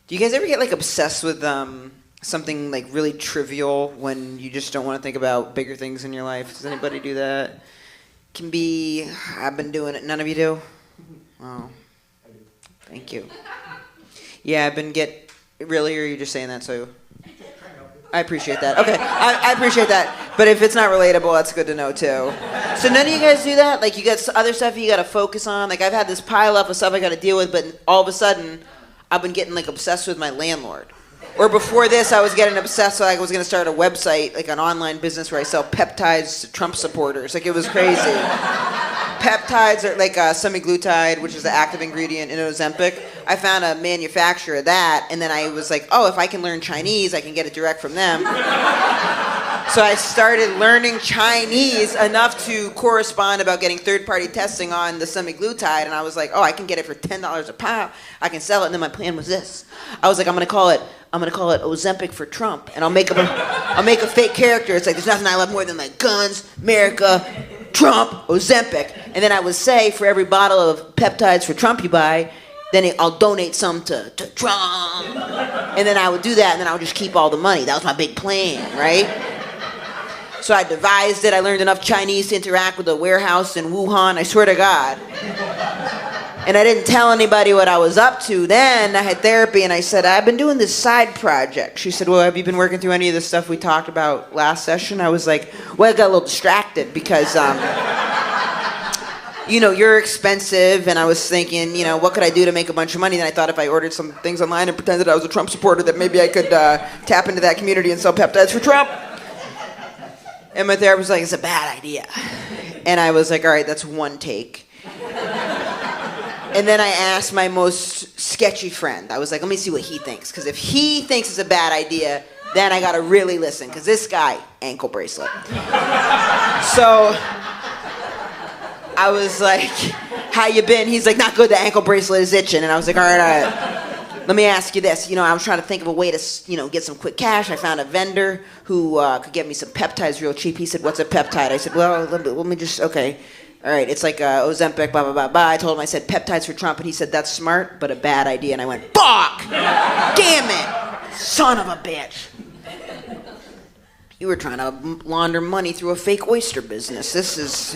Do you guys ever get like obsessed with something like really trivial when you just don't want to think about bigger things in your life? Does anybody do that? Can be. I've been doing it. None of you do? Oh, thank you. Yeah, I've been really, or are you just saying that so? I appreciate that. Okay, I appreciate that. But if it's not relatable, that's good to know too. So none of you guys do that? Like you got other stuff you got to focus on? Like I've had this pile up of stuff I got to deal with, but all of a sudden, I've been getting like obsessed with my landlord. Or before this, I was getting obsessed, so I was going to start a website, like an online business where I sell peptides to Trump supporters. Like it was crazy. Peptides are like semaglutide, which is the active ingredient in Ozempic. I found a manufacturer of that, and then I was like, oh, if I can learn Chinese, I can get it direct from them. So I started learning Chinese enough to correspond about getting third-party testing on the semaglutide, and I was like, oh, I can get it for $10 a pound. I can sell it, and then my plan was this. I was like, I'm gonna call it Ozempic for Trump, and I'll make a fake character. It's like there's nothing I love more than like guns, America, Trump, Ozempic, and then I would say for every bottle of peptides for Trump you buy, then I'll donate some to Trump, and then I would do that, and then I would just keep all the money. That was my big plan, right? So I devised it. I learned enough Chinese to interact with a warehouse in Wuhan. I swear to God. And I didn't tell anybody what I was up to. Then I had therapy, and I said, I've been doing this side project. She said, well, have you been working through any of the stuff we talked about last session? I was like, well, I got a little distracted because, you're expensive, and I was thinking, what could I do to make a bunch of money? And I thought if I ordered some things online and pretended I was a Trump supporter, that maybe I could tap into that community and sell peptides for Trump. And my therapist was like, it's a bad idea. And I was like, all right, that's one take. And then I asked my most sketchy friend. I was like, let me see what he thinks. Because if he thinks it's a bad idea, then I got to really listen. Because this guy, ankle bracelet. So I was like, how you been? He's like, not good, the ankle bracelet is itching. And I was like, all right. Let me ask you this. I was trying to think of a way to, get some quick cash. I found a vendor who could get me some peptides real cheap. He said, what's a peptide? I said, well, let me just, okay. All right, it's like Ozempic, blah, blah, blah, blah. I told him, I said, peptides for Trump. And he said, that's smart, but a bad idea. And I went, fuck! Damn it! Son of a bitch. You were trying to launder money through a fake oyster business. This is...